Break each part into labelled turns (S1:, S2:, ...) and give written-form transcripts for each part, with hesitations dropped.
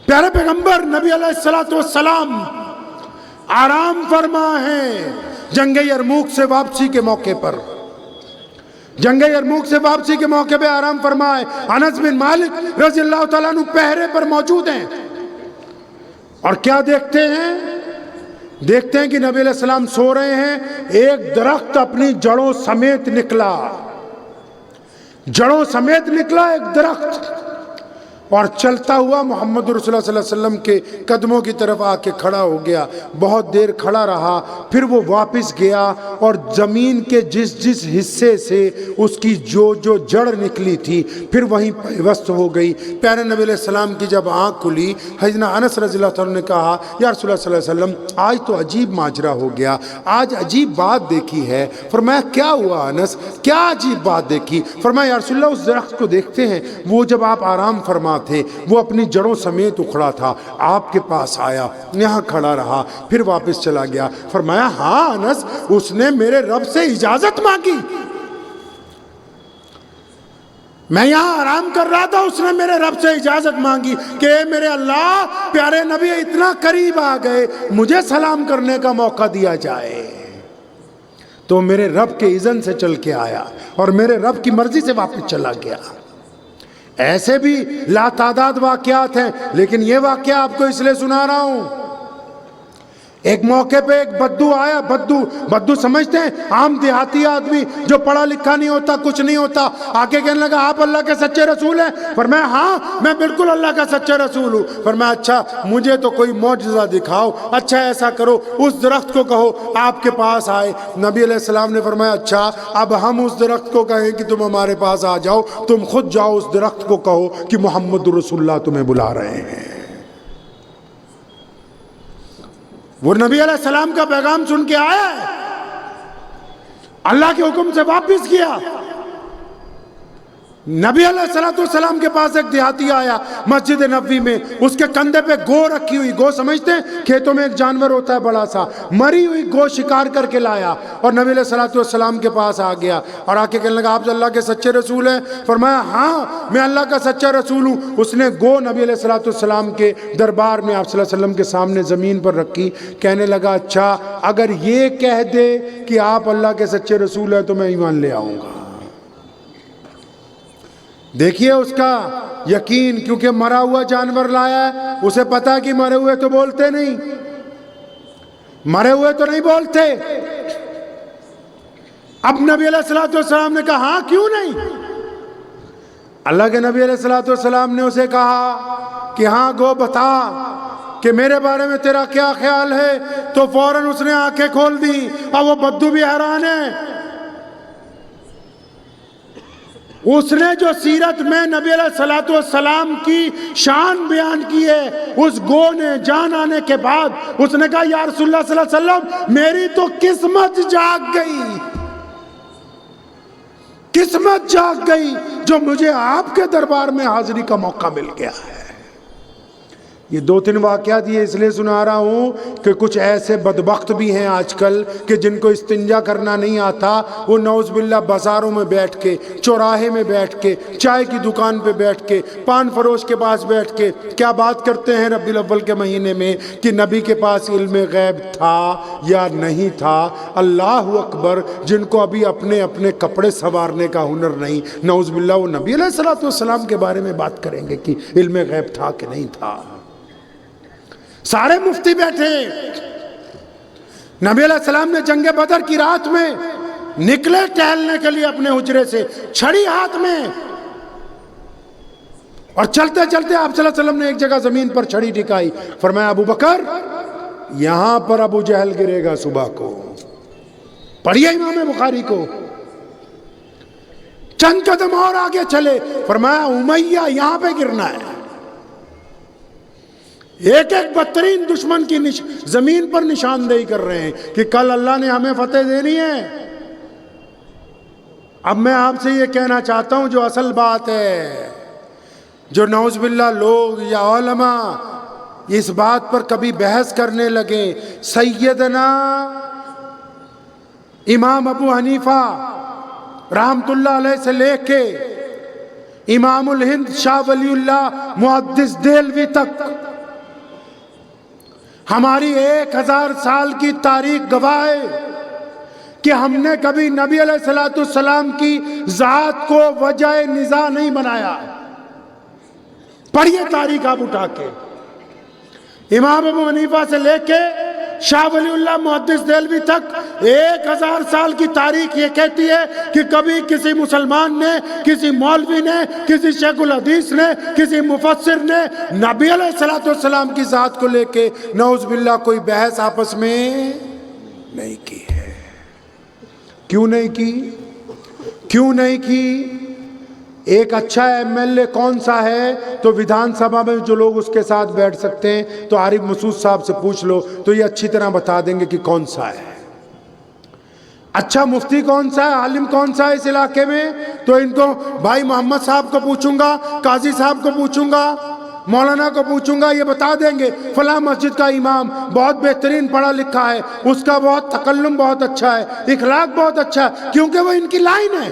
S1: پیارے پیغمبر نبی علیہ الصلوۃ والسلام آرام فرما ہے جنگ یرموک سے واپسی کے موقع پر، جنگ یرموک سے واپسی کے موقع پہ آرام فرما ہے۔ انس بن مالک رضی اللہ تعالیٰ عنہ پہرے پر موجود ہیں، اور کیا دیکھتے ہیں؟ دیکھتے ہیں کہ نبی علیہ السلام سو رہے ہیں، ایک درخت اپنی جڑوں سمیت نکلا، جڑوں سمیت نکلا ایک درخت، اور چلتا ہوا محمد رسول اللہ صلی اللہ علیہ وسلم کے قدموں کی طرف آ کے کھڑا ہو گیا۔ بہت دیر کھڑا رہا، پھر وہ واپس گیا اور زمین کے جس حصے سے اس کی جو جڑ نکلی تھی پھر وہیں پیوست ہو گئی۔ پیارے نبی علیہ السلام کی جب آنکھ کھلی، حضرت انس رضی اللہ عنہ نے کہا یا رسول اللہ صلی اللہ علیہ وسلم آج تو عجیب ماجرا ہو گیا، آج عجیب بات دیکھی ہے۔ فرمایا کیا ہوا انس، کیا عجیب بات دیکھی؟ فرمایا یا رسول اللہ اس درخت کو دیکھتے ہیں، وہ جب آپ آرام فرما تھے وہ اپنی جڑوں سمیت اکھڑا تھا، آپ کے پاس آیا، یہاں کھڑا رہا، پھر واپس چلا گیا۔ فرمایا ہاں انس، اس نے میرے رب سے اجازت مانگی، میں یہاں آرام کر رہا تھا، اس نے میرے رب سے اجازت مانگی کہ اے میرے اللہ، پیارے نبی اتنا قریب آ گئے، مجھے سلام کرنے کا موقع دیا جائے۔ تو میرے رب کے اذن سے چل کے آیا اور میرے رب کی مرضی سے واپس چلا گیا۔ ایسے بھی لا تعداد واقعات ہیں، لیکن یہ واقعہ آپ کو اس لیے سنا رہا ہوں۔ ایک موقع پہ ایک بدو آیا، بدو سمجھتے ہیں عام دیہاتی آدمی جو پڑھا لکھا نہیں ہوتا، کچھ نہیں ہوتا، آگے کہنے لگا آپ اللہ کے سچے رسول ہیں؟ فرمایا ہاں میں بالکل اللہ کا سچا رسول ہوں۔ فرمایا اچھا مجھے تو کوئی معجزہ دکھاؤ، اچھا ایسا کرو اس درخت کو کہو آپ کے پاس آئے۔ نبی علیہ السلام نے فرمایا اچھا اب ہم اس درخت کو کہیں کہ تم ہمارے پاس آ جاؤ، تم خود جاؤ اس درخت کو کہو کہ محمد رسول اللہ تمہیں بلا رہے ہیں۔ وہ نبی علیہ السلام کا پیغام سن کے آیا ہے، اللہ کے حکم سے واپس کیا۔ نبی علیہ السلام کے پاس ایک دیہاتی آیا مسجد نبوی میں، اس کے کندھے پہ گو رکھی ہوئی، گو سمجھتے ہیں کھیتوں میں ایک جانور ہوتا ہے بڑا سا، مری ہوئی گو شکار کر کے لایا اور نبی علیہ السلام کے پاس آ گیا اور آ کے کہنے لگا آپ اللہ کے سچے رسول ہیں؟ فرمایا ہاں میں اللہ کا سچا رسول ہوں۔ اس نے گو نبی علیہ السلام کے دربار میں آپ صلی اللہ علیہ وسلم کے سامنے زمین پر رکھی، کہنے لگا اچھا اگر یہ کہہ دے کہ آپ اللہ کے سچے رسول ہیں تو میں ایمان لے آؤں گا۔ دیکھیے اس کا یقین، کیونکہ مرا ہوا جانور لایا ہے، اسے پتا کہ مرے ہوئے تو بولتے نہیں، مرے ہوئے تو نہیں بولتے۔ اب نبی علیہ السلام نے کہا ہاں کیوں نہیں؟ اللہ کے نبی علیہ السلام نے اسے کہا کہ ہاں گو بتا کہ میرے بارے میں تیرا کیا خیال ہے؟ تو فوراً اس نے آنکھیں کھول دی اور وہ بدو بھی حیران ہے۔ اس نے جو سیرت میں نبی علیہ السلام کی شان بیان کی ہے، اس گو نے جان آنے کے بعد اس نے کہا یا رسول اللہ صلی اللہ علیہ وسلم میری تو قسمت جاگ گئی، قسمت جاگ گئی جو مجھے آپ کے دربار میں حاضری کا موقع مل گیا ہے۔ یہ دو تین واقعات یہ اس لیے سنا رہا ہوں کہ کچھ ایسے بدبخت بھی ہیں آج کل کہ جن کو استنجا کرنا نہیں آتا، وہ نعوذ باللہ بازاروں میں بیٹھ کے، چوراہے میں بیٹھ کے، چائے کی دکان پہ بیٹھ کے، پان فروش کے پاس بیٹھ کے کیا بات کرتے ہیں ربیع الاول کے مہینے میں کہ نبی کے پاس علم غیب تھا یا نہیں تھا۔ اللہ اکبر، جن کو ابھی اپنے اپنے کپڑے سنوارنے کا ہنر نہیں، نعوذ باللہ وہ نبی علیہ السلام کے بارے میں بات کریں گے کہ علم غیب تھا کہ نہیں تھا۔ سارے مفتی بیٹھے، نبی علیہ السلام نے جنگ بدر کی رات میں نکلے ٹہلنے کے لیے اپنے حجرے سے، چھڑی ہاتھ میں، اور چلتے چلتے آپ صلی اللہ علیہ وسلم نے ایک جگہ زمین پر چھڑی ٹکائی، فرمایا ابو بکر یہاں پر ابو جہل گرے گا صبح کو، پڑھیے امام بخاری کو۔ چند قدم اور آگے چلے، فرمایا امیہ یہاں پہ گرنا ہے۔ ایک ایک بدترین دشمن کی زمین پر نشاندہی کر رہے ہیں کہ کل اللہ نے ہمیں فتح دینی ہے۔ اب میں آپ سے یہ کہنا چاہتا ہوں جو اصل بات ہے، جو نعوذ باللہ لوگ یا علماء اس بات پر کبھی بحث کرنے لگے، سیدنا امام ابو حنیفہ رحمت اللہ علیہ سے لے کے امام الہند شاہ ولی اللہ محدث دہلوی تک ہماری 1000 سال کی تاریخ گواہ ہے کہ ہم نے کبھی نبی علیہ الصلوۃ والسلام کی ذات کو وجہ نزاع نہیں بنایا۔ پڑھیے تاریخ آپ اٹھا کے، امام ابو حنیفہ سے لے کے شاہ ولی اللہ محدث دہلوی تک 1000 سال کی تاریخ یہ کہتی ہے کہ کبھی کسی مسلمان نے، کسی مولوی نے، کسی شیخ الحدیث نے، کسی مفسر نے نبی علیہ الصلوۃ والسلام کی ذات کو لے کے نعوذ باللہ کوئی بحث آپس میں نہیں کی ہے۔ کیوں نہیں کی؟ کیوں نہیں کی؟ ایک اچھا ایم ایل اے کون سا ہے تو ویدھان سبھا میں جو لوگ اس کے ساتھ بیٹھ سکتے ہیں تو عارف مسعود صاحب سے پوچھ لو تو یہ اچھی طرح بتا دیں گے کہ کون سا ہے۔ اچھا مفتی کون سا ہے، عالم کون سا ہے اس علاقے میں، تو ان کو بھائی محمد صاحب کو پوچھوں گا، قاضی صاحب کو پوچھوں گا، مولانا کو پوچھوں گا، یہ بتا دیں گے فلاں مسجد کا امام بہت بہترین پڑھا لکھا ہے، اس کا بہت تکلم بہت اچھا ہے، اخلاق بہت اچھا ہے، کیونکہ وہ ان کی لائن ہے۔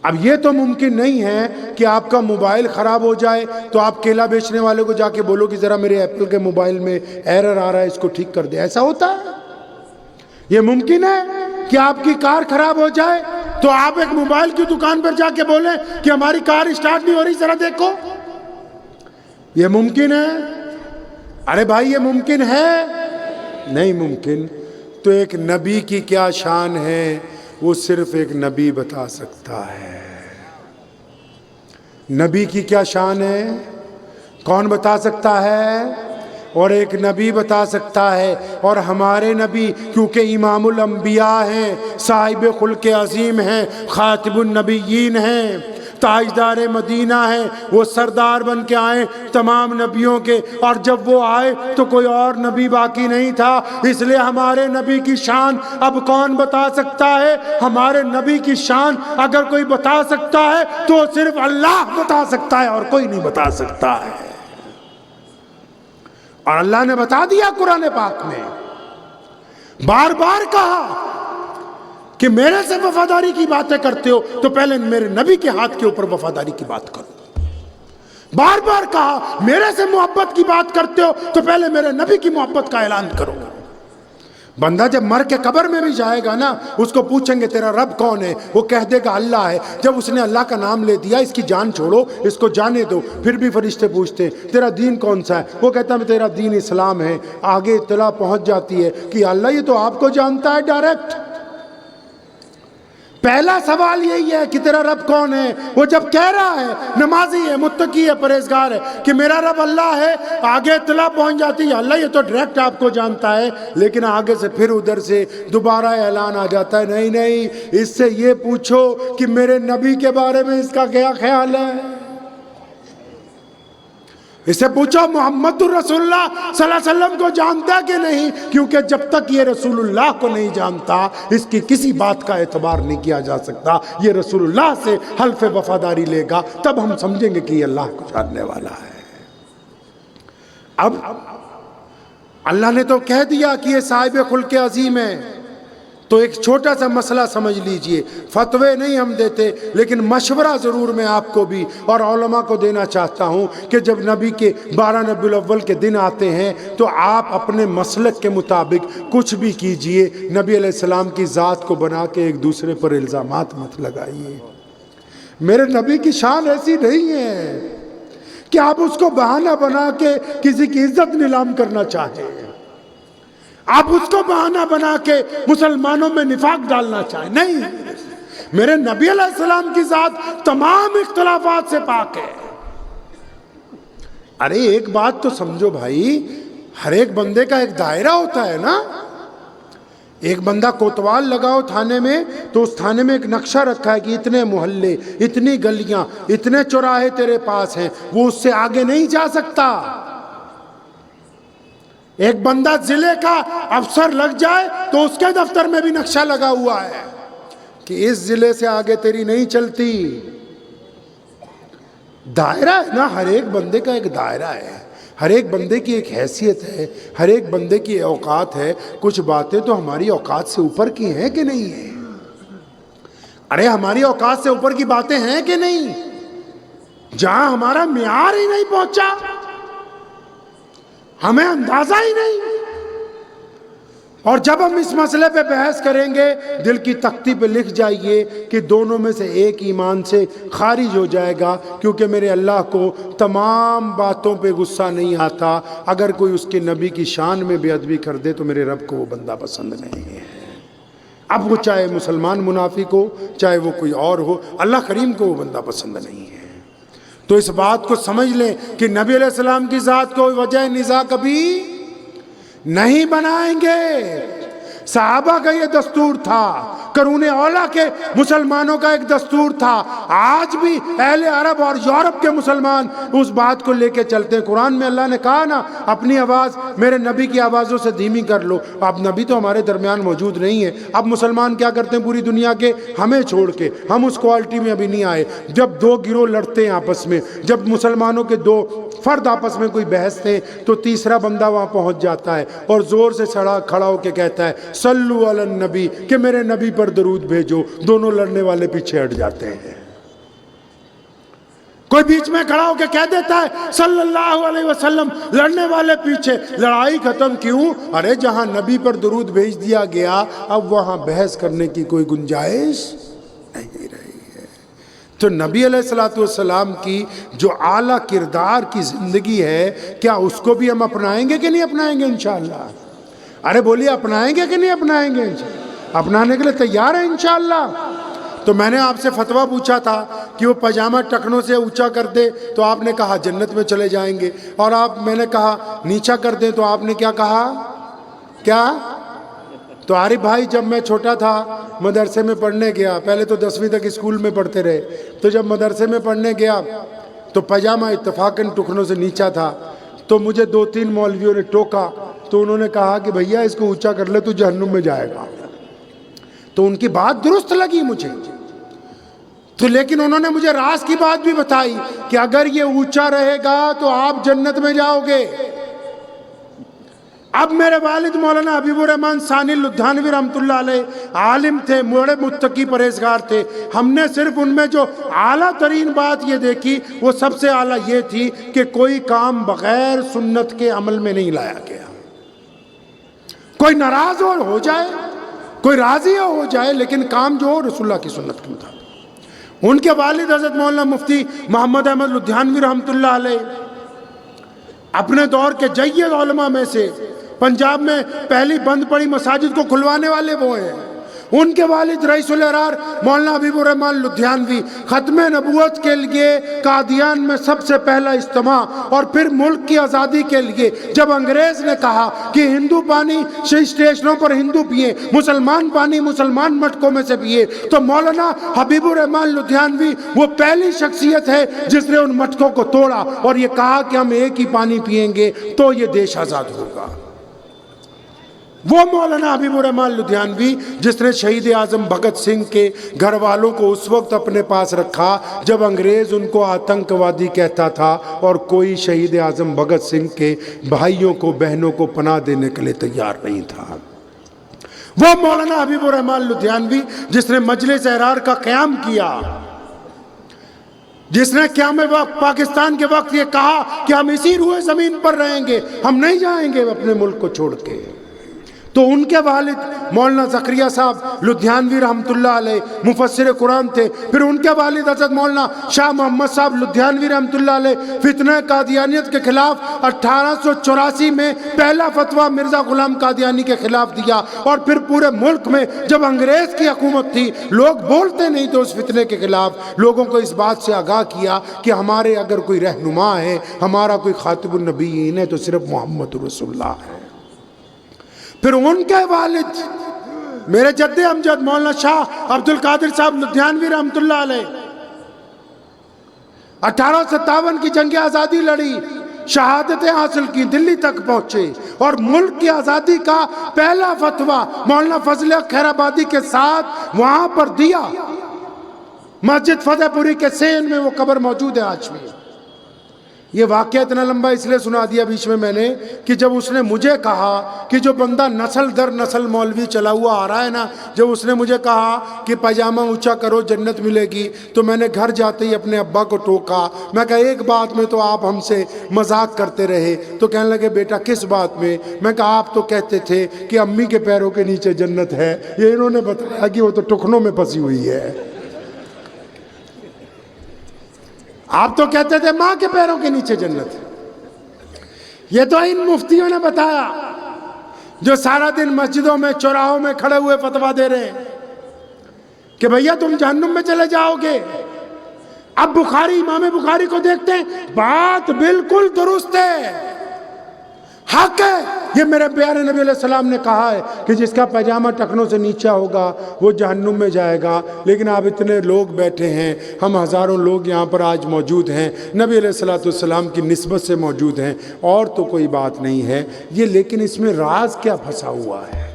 S1: اب یہ تو ممکن نہیں ہے کہ آپ کا موبائل خراب ہو جائے تو آپ کیلا بیچنے والے کو جا کے بولو کہ ذرا میرے ایپل کے موبائل میں ایرر آ رہا ہے، اس کو ٹھیک کر دے۔ ایسا ہوتا ہے؟ یہ ممکن ہے کہ آپ کی کار خراب ہو جائے تو آپ ایک موبائل کی دکان پر جا کے بولیں کہ ہماری کار اسٹارٹ نہیں ہو رہی، ذرا دیکھو؟ یہ ممکن ہے؟ ارے بھائی یہ ممکن ہے؟ نہیں ممکن۔ تو ایک نبی کی کیا شان ہے وہ صرف ایک نبی بتا سکتا ہے۔ نبی کی کیا شان ہے کون بتا سکتا ہے؟ اور ایک نبی بتا سکتا ہے، اور ہمارے نبی کیونکہ امام الانبیاء ہیں، صاحب خلق عظیم ہیں، خاتم النبیین ہیں، تاجدار مدینہ ہیں، وہ سردار بن کے آئے تمام نبیوں کے، اور جب وہ آئے تو کوئی اور نبی باقی نہیں تھا، اس لیے ہمارے نبی کی شان اب کون بتا سکتا ہے؟ ہمارے نبی کی شان اگر کوئی بتا سکتا ہے تو صرف اللہ بتا سکتا ہے اور کوئی نہیں بتا سکتا ہے۔ اور اللہ نے بتا دیا قرآن پاک میں، بار بار کہا کہ میرے سے وفاداری کی باتیں کرتے ہو تو پہلے میرے نبی کے ہاتھ کے اوپر وفاداری کی بات کرو۔ بار بار کہا میرے سے محبت کی بات کرتے ہو تو پہلے میرے نبی کی محبت کا اعلان کرو۔ بندہ جب مر کے قبر میں بھی جائے گا نا، اس کو پوچھیں گے تیرا رب کون ہے، وہ کہہ دے گا اللہ ہے۔ جب اس نے اللہ کا نام لے دیا، اس کی جان چھوڑو، اس کو جانے دو، پھر بھی فرشتے پوچھتے ہیں تیرا دین کون سا ہے، وہ کہتا ہے تیرا دین اسلام ہے۔ آگے اطلاع پہنچ جاتی ہے کہ اللہ یہ تو آپ کو جانتا ہے ڈائریکٹ۔ پہلا سوال یہی ہے کہ تیرا رب کون ہے۔ وہ جب کہہ رہا ہے نمازی ہے، متقی ہے، پرہیزگار ہے کہ میرا رب اللہ ہے، آگے اطلاع پہنچ جاتی ہے اللہ یہ تو ڈائریکٹ آپ کو جانتا ہے، لیکن آگے سے پھر ادھر سے دوبارہ اعلان آ جاتا ہے نہیں نہیں، اس سے یہ پوچھو کہ میرے نبی کے بارے میں اس کا کیا خیال ہے، اس سے پوچھو محمد الرسول اللہ صلی اللہ علیہ وسلم کو جانتا کہ نہیں، کیونکہ جب تک یہ رسول اللہ کو نہیں جانتا اس کی کسی بات کا اعتبار نہیں کیا جا سکتا۔ یہ رسول اللہ سے حلف وفاداری لے گا تب ہم سمجھیں گے کہ یہ اللہ کو جاننے والا ہے۔ اب اللہ نے تو کہہ دیا کہ یہ صاحب خلق عظیم ہے، تو ایک چھوٹا سا مسئلہ سمجھ لیجئے، فتوے نہیں ہم دیتے لیکن مشورہ ضرور میں آپ کو بھی اور علماء کو دینا چاہتا ہوں کہ جب نبی کے 12 ربیع الاول کے دن آتے ہیں تو آپ اپنے مسلک کے مطابق کچھ بھی کیجئے، نبی علیہ السلام کی ذات کو بنا کے ایک دوسرے پر الزامات مت لگائیے۔ میرے نبی کی شان ایسی نہیں ہے کہ آپ اس کو بہانہ بنا کے کسی کی عزت نیلام کرنا چاہیں، آپ اس کو بہانہ بنا کے مسلمانوں میں نفاق ڈالنا چاہیں، نہیں۔ میرے نبی علیہ السلام کی ذات تمام اختلافات سے پاک ہے۔ ارے ایک بات تو سمجھو بھائی، ہر ایک بندے کا ایک دائرہ ہوتا ہے نا۔ ایک بندہ کوتوال لگاؤ تھانے میں تو اس تھانے میں ایک نقشہ رکھا ہے کہ اتنے محلے، اتنی گلیاں، اتنے چوراہے تیرے پاس ہیں، وہ اس سے آگے نہیں جا سکتا۔ ایک بندہ ضلع کا افسر لگ جائے تو اس کے دفتر میں بھی نقشہ لگا ہوا ہے کہ اس ضلع سے آگے تیری نہیں چلتی۔ دائرہ ہے نا، ہر ایک بندے کا ایک دائرہ ہے، ہر ایک بندے کی ایک حیثیت ہے، ہر ایک بندے کی اوقات ہے۔ کچھ باتیں تو ہماری اوقات سے اوپر کی ہیں کہ نہیں ہیں؟ ارے ہماری اوقات سے اوپر کی باتیں ہیں کہ نہیں؟ جہاں ہمارا معیار ہی نہیں پہنچا، ہمیں اندازہ ہی نہیں. اور جب ہم اس مسئلے پہ بحث کریں گے دل کی تختی پہ لکھ جائیے کہ دونوں میں سے ایک ایمان سے خارج ہو جائے گا، کیونکہ میرے اللہ کو تمام باتوں پہ غصہ نہیں آتا. اگر کوئی اس کے نبی کی شان میں بے ادبی کر دے تو میرے رب کو وہ بندہ پسند نہیں ہے. اب وہ چاہے مسلمان منافق ہو، چاہے وہ کوئی اور ہو، اللہ کریم کو وہ بندہ پسند نہیں ہے. تو اس بات کو سمجھ لیں کہ نبی علیہ السلام کی ذات کو وجہ نزاع کبھی نہیں بنائیں گے. صحابہ کا یہ دستور تھا، قرون اولیٰ کے مسلمانوں کا ایک دستور تھا. آج بھی اہل عرب اور یورپ کے مسلمان اس بات کو لے کے چلتے ہیں. قرآن میں اللہ نے کہا نا اپنی آواز میرے نبی کی آوازوں سے دھیمی کر لو. اب نبی تو ہمارے درمیان موجود نہیں ہے. اب مسلمان کیا کرتے ہیں پوری دنیا کے، ہمیں چھوڑ کے، ہم اس کوالٹی میں ابھی نہیں آئے. جب دو گروہ لڑتے ہیں آپس میں، جب مسلمانوں کے دو فرد آپس میں کوئی بحث ہیں تو تیسرا بندہ وہاں پہنچ جاتا ہے اور زور سے کھڑا ہو کے کہتا ہے صلو علی النبی، کہ میرے نبی پر درود بھیجو. دونوں لڑنے والے پیچھے ہٹ جاتے ہیں. کوئی بیچ میں کھڑا ہو کے کہہ دیتا ہے صلی اللہ علیہ وسلم، لڑنے والے پیچھے. لڑائی ختم کیوں؟ ارے جہاں نبی پر درود بھیج دیا گیا اب وہاں بحث کرنے کی کوئی گنجائش نہیں رہی ہے. تو نبی علیہ الصلوۃ والسلام کی جو اعلیٰ کردار کی زندگی ہے، کیا اس کو بھی ہم اپنائیں گے کہ نہیں اپنائیں گے انشاءاللہ؟ ارے بولیے اپنائیں گے کہ نہیں اپنائیں گے؟ اپنانے کے لیے تیار ہیں انشاءاللہ. تو میں نے آپ سے فتویٰ پوچھا تھا کہ وہ پاجامہ ٹکنوں سے اونچا کر دے تو آپ نے کہا جنت میں چلے جائیں گے، اور میں نے کہا نیچا کر دیں تو آپ نے کیا کہا؟ کیا؟ تو عارف بھائی جب میں چھوٹا تھا مدرسے میں پڑھنے گیا، پہلے تو 10ویں تک اسکول میں پڑھتے رہے، تو جب مدرسے میں پڑھنے گیا تو پاجامہ اتفاقاً ٹکنوں سے نیچا تھا. تو مجھے 2-3 مولویوں نے ٹوکا تو انہوں نے کہا کہ بھیا اس کو اونچا کر لے تو جہنم میں جائے گا. تو ان کی بات درست لگی مجھے تو، لیکن انہوں نے مجھے راز کی بات بھی بتائی کہ اگر یہ اونچا رہے گا تو آپ جنت میں جاؤ گے. اب میرے والد مولانا حبیب الرحمن ثانی لدھیانوی رحمۃ اللہ علیہ عالم تھے، بڑے متقی پرہیزگار تھے. ہم نے صرف ان میں جو اعلیٰ ترین بات یہ دیکھی وہ سب سے اعلیٰ یہ تھی کہ کوئی کام بغیر سنت کے عمل میں نہیں لایا گیا. کوئی ناراض ہو جائے، کوئی راضی ہو جائے، لیکن کام جو ہو رسول اللہ کی سنت کے مطابق. ان کے والد حضرت مولانا مفتی محمد احمد لدھیانوی رحمۃ اللہ علیہ اپنے دور کے جید علماء میں سے پنجاب میں پہلی بند پڑی مساجد کو کھلوانے والے وہ ہیں. ان کے والد رئیس الاحرار مولانا حبیب الرحمن لدھیانوی ختم نبوت کے لیے قادیان میں سب سے پہلا اجتماع، اور پھر ملک کی آزادی کے لیے جب انگریز نے کہا کہ ہندو پانی اسٹیشنوں پر ہندو پیئے، مسلمان پانی مسلمان مٹکوں میں سے پیئے، تو مولانا حبیب الرحمن لدھیانوی وہ پہلی شخصیت ہے جس نے ان مٹکوں کو توڑا اور یہ کہا کہ ہم ایک ہی پانی پیئیں گے تو یہ دیش آزاد ہوگا. وہ مولانا حبیب الرحمن لدھیانوی جس نے شہید اعظم بھگت سنگھ کے گھر والوں کو اس وقت اپنے پاس رکھا جب انگریز ان کو آتنک وادی کہتا تھا اور کوئی شہید اعظم بھگت سنگھ کے بھائیوں کو بہنوں کو پناہ دینے کے لیے تیار نہیں تھا. وہ مولانا حبیب الرحمن لدھیانوی جس نے مجلس احرار کا قیام کیا، جس نے قیام وقت پاکستان کے وقت یہ کہا کہ ہم اسی روئے زمین پر رہیں گے، ہم نہیں جائیں گے اپنے ملک کو چھوڑ کے. تو ان کے والد مولانا زکریا صاحب لدھیانوی رحمۃ اللہ علیہ مفسر قرآن تھے. پھر ان کے والد حضرت مولانا شاہ محمد صاحب لدھیانوی رحمۃ اللہ علیہ فتنہ قادیانیت کے خلاف 1884 میں پہلا فتویٰ مرزا غلام قادیانی کے خلاف دیا، اور پھر پورے ملک میں جب انگریز کی حکومت تھی لوگ بولتے نہیں تو اس فتنے کے خلاف لوگوں کو اس بات سے آگاہ کیا کہ ہمارے اگر کوئی رہنما ہے، ہمارا کوئی خاتم النبیین ہے تو صرف محمد رسول اللہ ہے. پھر ان کے والد میرے جد امجد مولانا شاہ عبد القادر صاحب لدھیانوی رحمۃ اللہ علیہ 1857 کی جنگ آزادی لڑی، شہادتیں حاصل کی، دلی تک پہنچے اور ملک کی آزادی کا پہلا فتویٰ مولانا فضل خیر آبادی کے ساتھ وہاں پر دیا. مسجد فتح پوری کے سین میں وہ قبر موجود ہے آج بھی. یہ واقعہ اتنا لمبا اس لیے سنا دیا بیچ میں نے کہ جب اس نے مجھے کہا کہ جو بندہ نسل در نسل مولوی چلا ہوا آ رہا ہے نا، جب اس نے مجھے کہا کہ پاجامہ اونچا کرو جنت ملے گی، تو میں نے گھر جاتے ہی اپنے ابا کو ٹوکا. میں کہا ایک بات میں تو آپ ہم سے مذاق کرتے رہے. تو کہنے لگے بیٹا کس بات میں؟ میں کہا آپ تو کہتے تھے کہ امی کے پیروں کے نیچے جنت ہے. یہ انہوں نے بتایا کہ وہ تو ٹخنوں میں پھنسی ہوئی ہے. آپ تو کہتے تھے ماں کے پیروں کے نیچے جنت. یہ تو ان مفتیوں نے بتایا جو سارا دن مسجدوں میں چوراہوں میں کھڑے ہوئے فتویٰ دے رہے ہیں کہ بھیا تم جہنم میں چلے جاؤ گے. اب بخاری، امام بخاری کو دیکھتے ہیں، بات بالکل درست ہے، حق ہے. یہ میرے پیارے نبی علیہ السلام نے کہا ہے کہ جس کا پاجامہ ٹخنوں سے نیچا ہوگا وہ جہنم میں جائے گا. لیکن آپ اتنے لوگ بیٹھے ہیں، ہم ہزاروں لوگ یہاں پر آج موجود ہیں، نبی علیہ السلام کی نسبت سے موجود ہیں، اور تو کوئی بات نہیں ہے یہ. لیکن اس میں راز کیا پھنسا ہوا ہے؟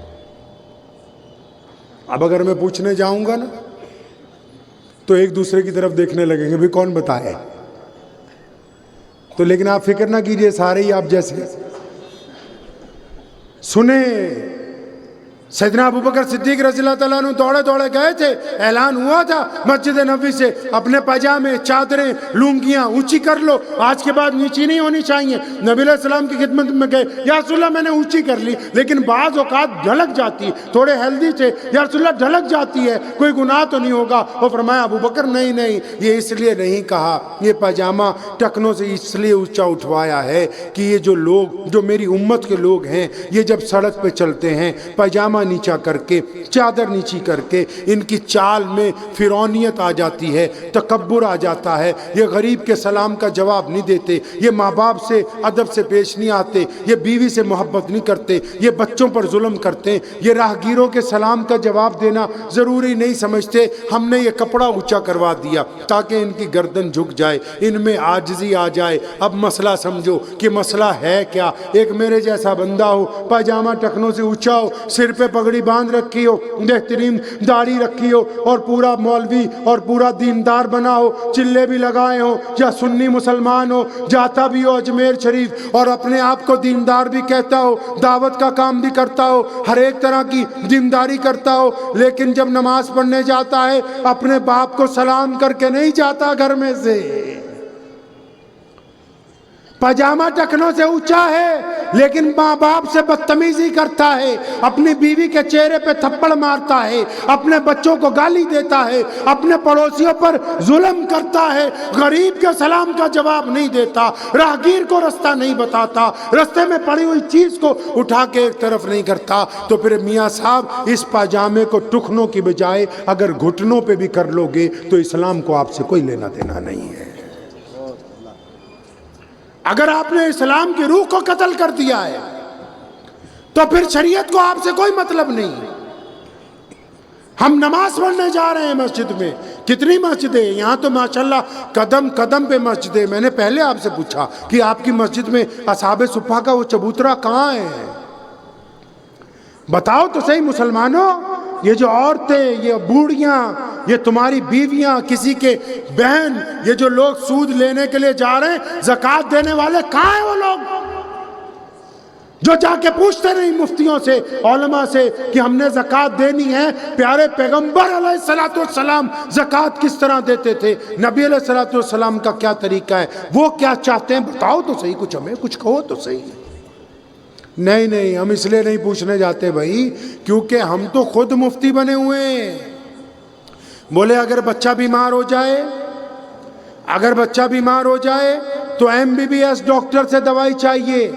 S1: اب اگر میں پوچھنے جاؤں گا نا تو ایک دوسرے کی طرف دیکھنے لگیں گے بھی کون بتائے. تو لیکن آپ فکر نہ کیجئے، سارے ہی آپ جیسے سنیں. سیدنا ابوبکر صدیق رضی اللہ تعالیٰ عنہ دوڑے دوڑے گئے تھے، اعلان ہوا تھا مسجد نبوی سے اپنے پاجامے، چادریں، لنگیاں اونچی کر لو، آج کے بعد نیچی نہیں ہونی چاہیے. نبی علیہ السلام کی خدمت میں گئے، یا رسول اللہ میں نے اونچی کر لی لیکن بعض اوقات ڈھلک جاتی، تھوڑے ہیلدی تھے، یا رسول اللہ ڈھلک جاتی ہے، کوئی گناہ تو نہیں ہوگا؟ وہ فرمایا ابوبکر نہیں، یہ اس لیے نہیں کہا، یہ پاجامہ ٹخنوں سے اس لیے اونچا اٹھوایا ہے کہ یہ جو لوگ، جو میری امت کے لوگ ہیں، یہ جب سڑک پہ چلتے ہیں پاجامہ نیچا کر کے، چادر نیچی کر کے، ان کی چال میں فرعونیت آ جاتی ہے، تکبر آ جاتا ہے. یہ غریب کے سلام کا جواب نہیں دیتے، یہ ماں باپ سے ادب سے پیش نہیں آتے، یہ بیوی سے محبت نہیں کرتے، یہ بچوں پر ظلم کرتے ہیں، یہ راہگیروں کے سلام کا جواب دینا ضروری نہیں سمجھتے. ہم نے یہ کپڑا اونچا کروا دیا تاکہ ان کی گردن جھک جائے، ان میں عاجزی آ جائے. اب مسئلہ سمجھو کہ مسئلہ ہے کیا. ایک میرے جیسا بندہ ہو، پاجامہ ٹخنوں سے اونچا ہو، سر پہ پگڑی باندھ رکھی ہو، بہترین داڑھی رکھی ہو، اور پورا مولوی اور پورا دیندار بنا ہو، چلے بھی لگائے ہو، یا سنی مسلمان ہو، جاتا بھی ہو اجمیر شریف اور اپنے آپ کو دیندار بھی کہتا ہو، دعوت کا کام بھی کرتا ہو، ہر ایک طرح کی دینداری کرتا ہو، لیکن جب نماز پڑھنے جاتا ہے اپنے باپ کو سلام کر کے نہیں جاتا گھر میں سے. پاجامہ ٹخنوں سے اونچا ہے لیکن ماں باپ سے بدتمیزی کرتا ہے، اپنی بیوی کے چہرے پہ تھپڑ مارتا ہے، اپنے بچوں کو گالی دیتا ہے، اپنے پڑوسیوں پر ظلم کرتا ہے، غریب کے سلام کا جواب نہیں دیتا، راہگیر کو رستہ نہیں بتاتا، رستے میں پڑی ہوئی چیز کو اٹھا کے ایک طرف نہیں کرتا. تو پھر میاں صاحب اس پاجامے کو ٹخنوں کی بجائے اگر گھٹنوں پہ بھی کر لو گے تو اسلام کو آپ سے کوئی لینا دینا نہیں ہے. اگر آپ نے اسلام کی روح کو قتل کر دیا ہے تو پھر شریعت کو آپ سے کوئی مطلب نہیں. ہم نماز پڑھنے جا رہے ہیں مسجد میں، کتنی مسجدیں یہاں تو ماشاءاللہ قدم قدم پہ مسجدیں. میں نے پہلے آپ سے پوچھا کہ آپ کی مسجد میں اصحاب صفہ کا وہ چبوترا کہاں ہے؟ بتاؤ تو صحیح مسلمانوں. یہ جو عورتیں، یہ بوڑھیاں، یہ تمہاری بیویاں، کسی کے بہن، یہ جو لوگ سود لینے کے لیے جا رہے ہیں، زکوٰۃ دینے والے کہاں ہیں وہ لوگ جو جا کے پوچھتے نہیں مفتیوں سے، علماء سے کہ ہم نے زکوٰۃ دینی ہے؟ پیارے پیغمبر علیہ السلام زکوٰۃ کس طرح دیتے تھے؟ نبی علیہ السلام کا کیا طریقہ ہے؟ وہ کیا چاہتے ہیں بتاؤ تو صحیح، کچھ ہمیں کچھ کہو تو صحیح. نہیں، ہم اس لیے نہیں پوچھنے جاتے بھائی کیونکہ ہم تو خود مفتی بنے ہوئے ہیں. بولے اگر بچہ بیمار ہو جائے تو MBBS ڈاکٹر سے دوائی چاہیے.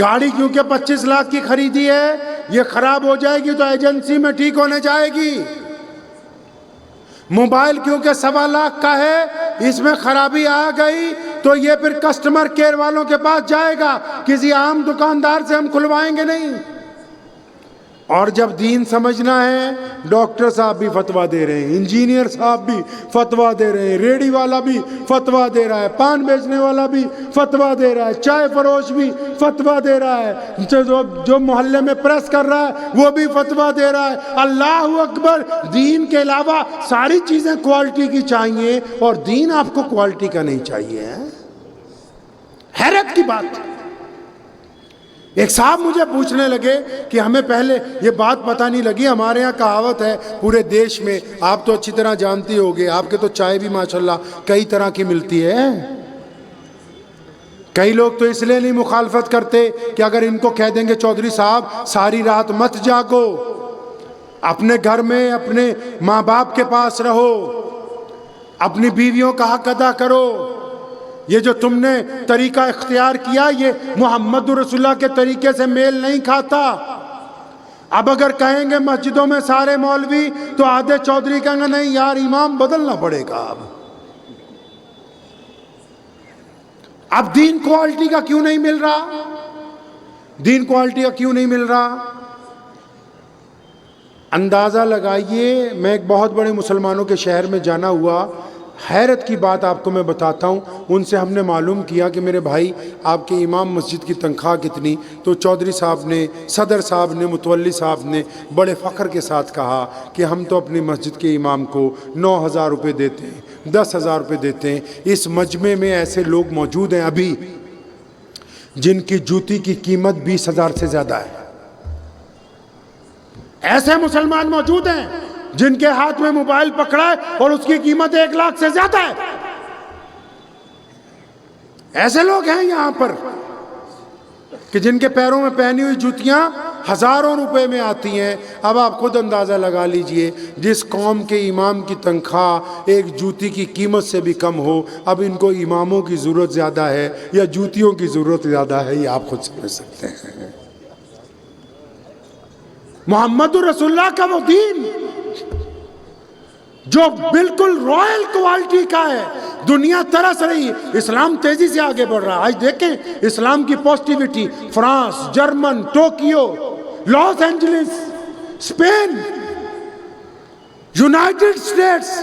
S1: گاڑی کیونکہ 25 لاکھ کی خریدی ہے، یہ خراب ہو جائے گی تو ایجنسی میں ٹھیک ہونے جائے گی. موبائل کیونکہ 1.25 لاکھ کا ہے، اس میں خرابی آ گئی تو یہ پھر کسٹمر کیئر والوں کے پاس جائے گا، کسی عام دکاندار سے ہم کھلوائیں گے نہیں. اور جب دین سمجھنا ہے، ڈاکٹر صاحب بھی فتویٰ دے رہے ہیں، انجینئر صاحب بھی فتویٰ دے رہے ہیں، ریڑھی والا بھی فتویٰ دے رہا ہے، پان بیچنے والا بھی فتویٰ دے رہا ہے، چائے فروش بھی فتویٰ دے رہا ہے، جو محلے میں پریس کر رہا ہے وہ بھی فتویٰ دے رہا ہے۔ اللہ اکبر! دین کے علاوہ ساری چیزیں کوالٹی کی چاہیے اور دین آپ کو کوالٹی کا نہیں چاہیے۔ حیرت کی بات۔ ایک صاحب مجھے پوچھنے لگے کہ ہمیں پہلے یہ بات پتہ نہیں لگی، ہمارے ہاں کہاوت ہے پورے دیش میں، آپ تو اچھی طرح جانتی ہوگے، آپ کے تو چائے بھی ماشاءاللہ کئی طرح کی ملتی ہے۔ کئی لوگ تو اس لیے نہیں مخالفت کرتے کہ اگر ان کو کہہ دیں گے چودھری صاحب ساری رات مت جاگو، اپنے گھر میں اپنے ماں باپ کے پاس رہو، اپنی بیویوں کا حق ادا کرو، یہ جو تم نے طریقہ اختیار کیا یہ محمد رسول اللہ کے طریقے سے میل نہیں کھاتا۔ اب اگر کہیں گے مسجدوں میں سارے مولوی تو آدھے چودھری کہیں گے نہیں یار امام بدلنا پڑے گا۔ اب دین کوالٹی کا کیوں نہیں مل رہا؟ دین کوالٹی کا کیوں نہیں مل رہا؟ اندازہ لگائیے، میں ایک بہت بڑے مسلمانوں کے شہر میں جانا ہوا، حیرت کی بات آپ کو میں بتاتا ہوں، ان سے ہم نے معلوم کیا کہ میرے بھائی آپ کے امام مسجد کی تنخواہ کتنی؟ تو چودھری صاحب نے، صدر صاحب نے، متولی صاحب نے بڑے فخر کے ساتھ کہا کہ ہم تو اپنی مسجد کے امام کو 9,000 روپے دیتے ہیں، 10,000 روپے دیتے ہیں۔ اس مجمع میں ایسے لوگ موجود ہیں ابھی جن کی جوتی کی قیمت 20,000 سے زیادہ ہے۔ ایسے مسلمان موجود ہیں جن کے ہاتھ میں موبائل پکڑا ہے اور اس کی قیمت 1 لاکھ سے زیادہ ہے۔ ایسے لوگ ہیں یہاں پر کہ جن کے پیروں میں پہنی ہوئی جوتیاں ہزاروں روپے میں آتی ہیں۔ اب آپ خود اندازہ لگا لیجئے، جس قوم کے امام کی تنخواہ ایک جوتی کی قیمت سے بھی کم ہو، اب ان کو اماموں کی ضرورت زیادہ ہے یا جوتیوں کی ضرورت زیادہ ہے، یہ آپ خود سمجھ سکتے ہیں۔ محمد رسول اللہ کا وہ دین جو بالکل رائل کوالٹی کا ہے، دنیا ترس رہی، اسلام تیزی سے آگے بڑھ رہا ہے۔ آج دیکھیں اسلام کی positivity, France, German, Tokyo, Los Angeles, Spain, United States.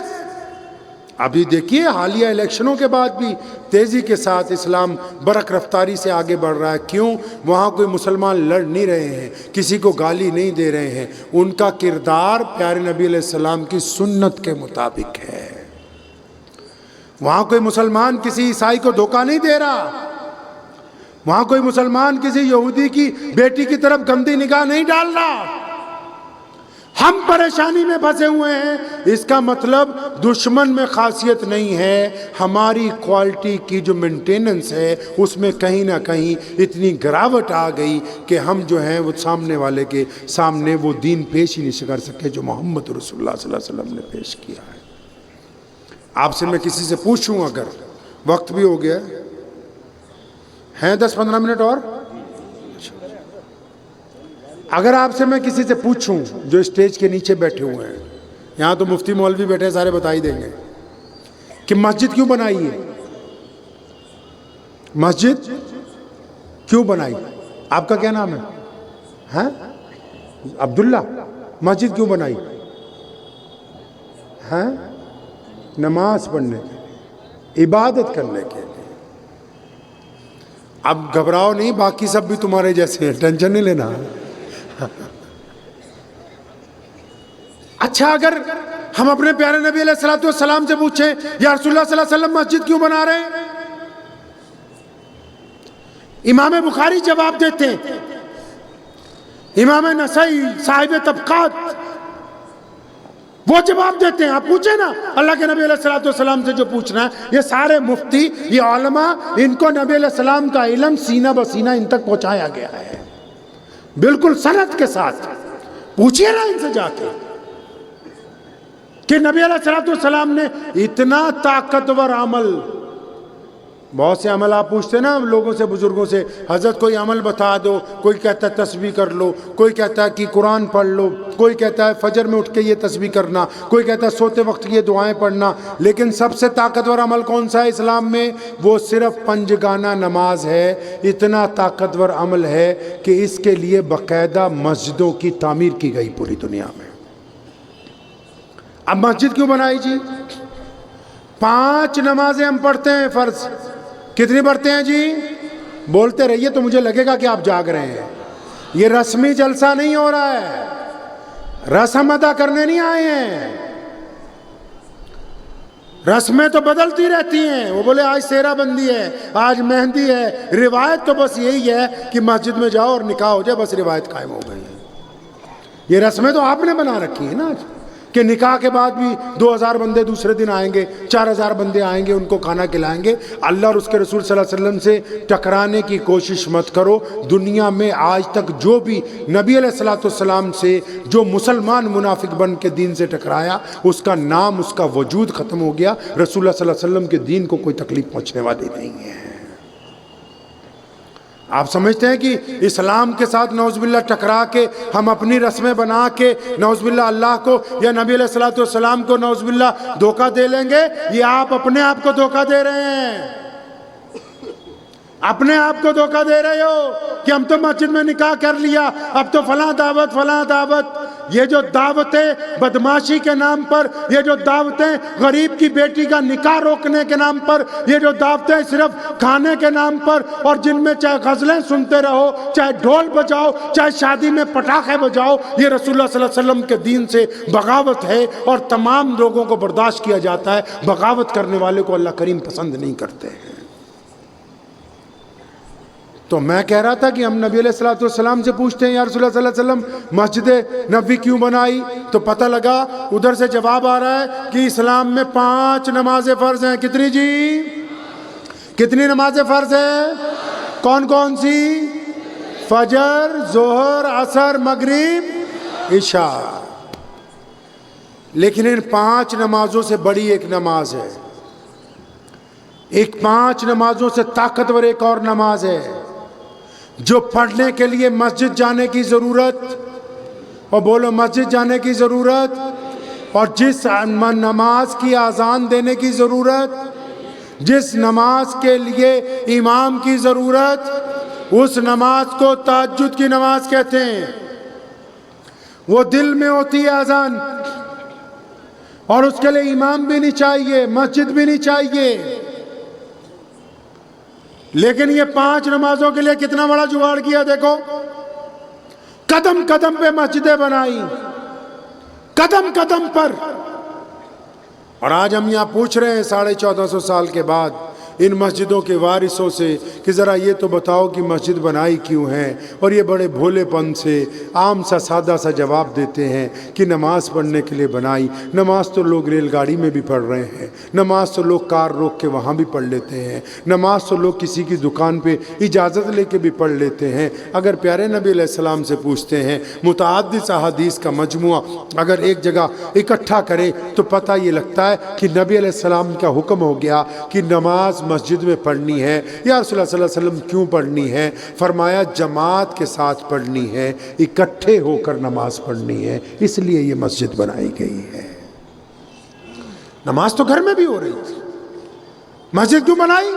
S1: ابھی دیکھیے حالیہ الیکشنوں کے بعد بھی تیزی کے ساتھ اسلام برق رفتاری سے آگے بڑھ رہا ہے۔ کیوں؟ وہاں کوئی مسلمان لڑ نہیں رہے ہیں، کسی کو گالی نہیں دے رہے ہیں، ان کا کردار پیارے نبی علیہ السلام کی سنت کے مطابق ہے۔ وہاں کوئی مسلمان کسی عیسائی کو دھوکہ نہیں دے رہا، وہاں کوئی مسلمان کسی یہودی کی بیٹی کی طرف گندی نگاہ نہیں ڈال رہا۔ ہم پریشانی میں پھنسے ہوئے ہیں، اس کا مطلب دشمن میں خاصیت نہیں ہے، ہماری کوالٹی کی جو مینٹیننس ہے اس میں کہیں نہ کہیں اتنی گراوٹ آ گئی کہ ہم جو ہیں وہ سامنے والے کے سامنے وہ دین پیش ہی نہیں کر سکے جو محمد رسول اللہ صلی اللہ علیہ وسلم نے پیش کیا ہے۔ آپ سے میں کسی سے پوچھوں، اگر وقت بھی ہو گیا ہے 10-15 منٹ اور، اگر آپ سے میں کسی سے پوچھوں جو اسٹیج کے نیچے بیٹھے ہوئے ہیں، یہاں تو مفتی مولوی بیٹھے ہیں، سارے بتا ہی دیں گے کہ مسجد کیوں بنائی ہے، مسجد کیوں بنائی؟ آپ کا کیا نام ہے؟ ہاں عبداللہ؟ مسجد کیوں بنائی؟ ہاں نماز پڑھنے کے لیے، عبادت کرنے کے لیے۔ اب گھبراؤ نہیں، باقی سب بھی تمہارے جیسے ہیں، ٹینشن نہیں لینا۔ اچھا اگر ہم اپنے پیارے نبی علیہ السلام سے پوچھیں یا رسول اللہ صلی اللہ علیہ وسلم مسجد کیوں بنا رہے ہیں؟ امام بخاری جواب دیتے ہیں، امام نسائی صاحب طبقات وہ جواب دیتے ہیں۔ آپ پوچھیں نا اللہ کے نبی علیہ السلام سے جو پوچھنا ہے، یہ سارے مفتی، یہ علماء، ان کو نبی علیہ السلام کا علم سینہ بسینہ ان تک پہنچایا گیا ہے، بالکل سند کے ساتھ۔ پوچھئے نا ان سے جا کے کہ نبی علیہ السلام نے اتنا طاقتور عمل بہت سے عمل آپ پوچھتے نا لوگوں سے، بزرگوں سے، حضرت کوئی عمل بتا دو، کوئی کہتا ہے تسبیح کر لو، کوئی کہتا ہے کہ قرآن پڑھ لو، کوئی کہتا ہے فجر میں اٹھ کے یہ تسبیح کرنا، کوئی کہتا ہے سوتے وقت یہ دعائیں پڑھنا، لیکن سب سے طاقتور عمل کون سا ہے اسلام میں؟ وہ صرف پنجگانہ نماز ہے۔ اتنا طاقتور عمل ہے کہ اس کے لیے باقاعدہ مسجدوں کی تعمیر کی گئی پوری دنیا میں۔ اب مسجد کیوں بنائی جی؟ 5 نمازیں ہم پڑھتے ہیں فرض، کتنی پڑھتے ہیں جی؟ بولتے رہیے تو مجھے لگے گا کہ آپ جاگ رہے ہیں۔ یہ رسمی جلسہ نہیں ہو رہا ہے، رسم ادا کرنے نہیں آئے ہیں۔ رسمیں تو بدلتی رہتی ہیں، وہ بولے آج سیرہ بندی ہے، آج مہندی ہے، روایت تو بس یہی ہے کہ مسجد میں جاؤ اور نکاح ہو جائے، بس روایت قائم ہو گئی ہے۔ یہ رسمیں تو آپ نے بنا رکھی ہیں نا کہ نکاح کے بعد بھی 2000 بندے دوسرے دن آئیں گے، 4000 بندے آئیں گے، ان کو کھانا کھلائیں گے۔ اللہ اور اس کے رسول صلی اللہ علیہ وسلم سے ٹکرانے کی کوشش مت کرو۔ دنیا میں آج تک جو بھی نبی علیہ السلام سے جو مسلمان منافق بن کے دین سے ٹکرایا، اس کا نام، اس کا وجود ختم ہو گیا۔ رسول اللہ صلی اللہ علیہ وسلم کے دین کو کوئی تکلیف پہنچنے والی نہیں ہے۔ آپ سمجھتے ہیں کہ اسلام کے ساتھ نعوذ باللہ ٹکرا کے ہم اپنی رسمیں بنا کے نعوذ باللہ اللہ کو یا نبی علیہ السلام کو نعوذ باللہ دھوکہ دے لیں گے؟ یہ آپ اپنے آپ کو دھوکہ دے رہے ہیں، اپنے آپ کو دھوکہ دے رہے ہو کہ ہم تو مسجد میں نکاح کر لیا، اب تو فلاں دعوت فلاں دعوت۔ یہ جو دعوتیں بدماشی کے نام پر، یہ جو دعوتیں غریب کی بیٹی کا نکاح روکنے کے نام پر، یہ جو دعوتیں صرف کھانے کے نام پر، اور جن میں چاہے غزلیں سنتے رہو، چاہے ڈھول بجاؤ، چاہے شادی میں پٹاخے بجاؤ، یہ رسول اللہ صلی اللہ علیہ وسلم کے دین سے بغاوت ہے، اور تمام لوگوں کو برداشت کیا جاتا ہے۔ بغاوت کرنے والے کو اللہ کریم پسند نہیں کرتے ہیں۔ تو میں کہہ رہا تھا کہ ہم نبی علیہ السلام سے پوچھتے ہیں یا رسول اللہ صلی اللہ علیہ وسلم مسجد نبوی کیوں بنائی؟ تو پتہ لگا ادھر سے جواب آ رہا ہے کہ اسلام میں 5 نمازیں فرض ہیں۔ کتنی جی؟ کتنی نمازیں فرض ہیں؟ کون کون سی؟ فجر، ظہر، عصر، مغرب، عشاء۔ لیکن ان 5 نمازوں سے بڑی ایک نماز ہے، ایک 5 نمازوں سے طاقتور ایک اور نماز ہے جو پڑھنے کے لیے مسجد جانے کی ضرورت، اور بولو مسجد جانے کی ضرورت، اور جس نماز کی اذان دینے کی ضرورت، جس نماز کے لیے امام کی ضرورت، اس نماز کو تہجد کی نماز کہتے ہیں۔ وہ دل میں ہوتی ہے اذان، اور اس کے لیے امام بھی نہیں چاہیے، مسجد بھی نہیں چاہیے۔ لیکن یہ 5 نمازوں کے لیے کتنا بڑا جگاڑ کیا دیکھو، قدم قدم پہ مسجدیں بنائی، قدم قدم پر۔ اور آج ہم یہاں پوچھ رہے ہیں 1450 سال کے بعد ان مسجدوں کے وارثوں سے کہ ذرا یہ تو بتاؤ کہ مسجد بنائی کیوں ہے؟ اور یہ بڑے بھولے پن سے عام سا سادہ سا جواب دیتے ہیں کہ نماز پڑھنے کے لیے بنائی۔ نماز تو لوگ ریل گاڑی میں بھی پڑھ رہے ہیں، نماز تو لوگ کار روک کے وہاں بھی پڑھ لیتے ہیں، نماز تو لوگ کسی کی دکان پہ اجازت لے کے بھی پڑھ لیتے ہیں۔ اگر پیارے نبی علیہ السلام سے پوچھتے ہیں، متعدد احادیث کا مجموعہ اگر ایک جگہ اکٹھا کرے تو پتہ یہ لگتا ہے کہ نبی علیہ السلام کا حکم ہو گیا کہ نماز مسجد میں پڑھنی ہے۔ یا رسول اللہ صلی اللہ علیہ وسلم کیوں پڑھنی ہے؟ فرمایا جماعت کے ساتھ پڑھنی ہے، اکٹھے ہو کر نماز پڑھنی ہے، اس لیے یہ مسجد بنائی گئی ہے۔ نماز تو گھر میں بھی ہو رہی تھی، مسجد کیوں بنائی؟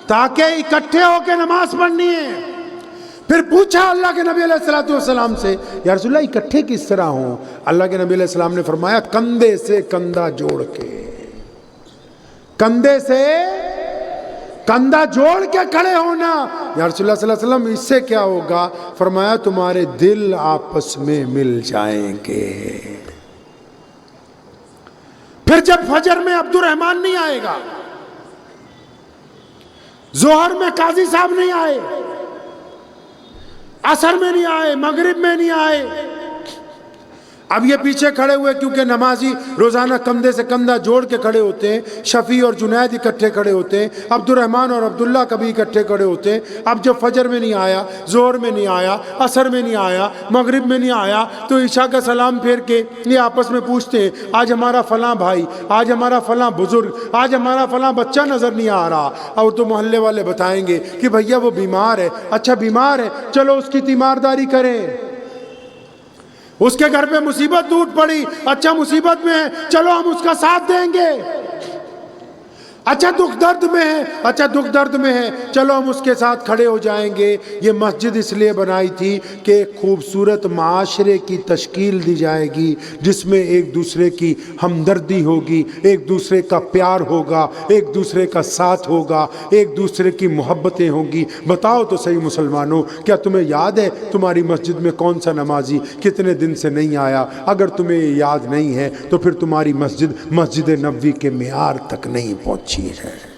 S1: تاکہ اکٹھے ہو کے نماز پڑھنی ہے۔ پھر پوچھا اللہ کے نبی علیہ السلام سے، یا رسول اللہ اکٹھے کس طرح ہوں؟ اللہ کے نبی علیہ السلام نے فرمایا کندھے سے کندھا جوڑ کے، کندھے سے کندھا جوڑ کے کھڑے ہونا۔ یا رسول اللہ صلی اللہ علیہ وسلم اس سے کیا ہوگا؟ فرمایا تمہارے دل آپس میں مل جائیں گے۔ پھر جب فجر میں عبد الرحمن نہیں آئے گا، ظہر میں قاضی صاحب نہیں آئے، عصر میں نہیں آئے، مغرب میں نہیں آئے، اب یہ پیچھے کھڑے ہوئے کیونکہ نمازی روزانہ کندھے سے کندھا جوڑ کے کھڑے ہوتے ہیں، شفیع اور جنید اکٹھے کھڑے ہوتے ہیں، عبد الرحمن اور عبداللہ کبھی اکٹھے کھڑے ہوتے ہیں۔ اب جب فجر میں نہیں آیا، ظہر میں نہیں آیا، عصر میں نہیں آیا، مغرب میں نہیں آیا، تو عشاء کا سلام پھیر کے یہ آپس میں پوچھتے ہیں آج ہمارا فلاں بھائی، آج ہمارا فلاں بزرگ، آج ہمارا فلاں بچہ نظر نہیں آ رہا، اور تو محلے والے بتائیں گے کہ بھیا وہ بیمار ہے۔ اچھا بیمار ہے، چلو اس کی تیمارداری کریں۔ اس کے گھر پہ مصیبت ٹوٹ پڑی، اچھا مصیبت میں ہے، چلو ہم اس کا ساتھ دیں گے۔ اچھا دکھ درد میں ہے، اچھا دکھ درد میں ہے، چلو ہم اس کے ساتھ کھڑے ہو جائیں گے۔ یہ مسجد اس لیے بنائی تھی کہ ایک خوبصورت معاشرے کی تشکیل دی جائے گی، جس میں ایک دوسرے کی ہمدردی ہوگی، ایک دوسرے کا پیار ہوگا، ایک دوسرے کا ساتھ ہوگا، ایک دوسرے کی محبتیں ہوں گی۔ بتاؤ تو صحیح مسلمانوں، کیا تمہیں یاد ہے تمہاری مسجد میں کون سا نمازی کتنے دن سے نہیں آیا؟ اگر تمہیں یہ یاد نہیں ہے تو پھر تمہاری مسجد مسجد نبوی کے معیار تک نہیں پہنچی ہے۔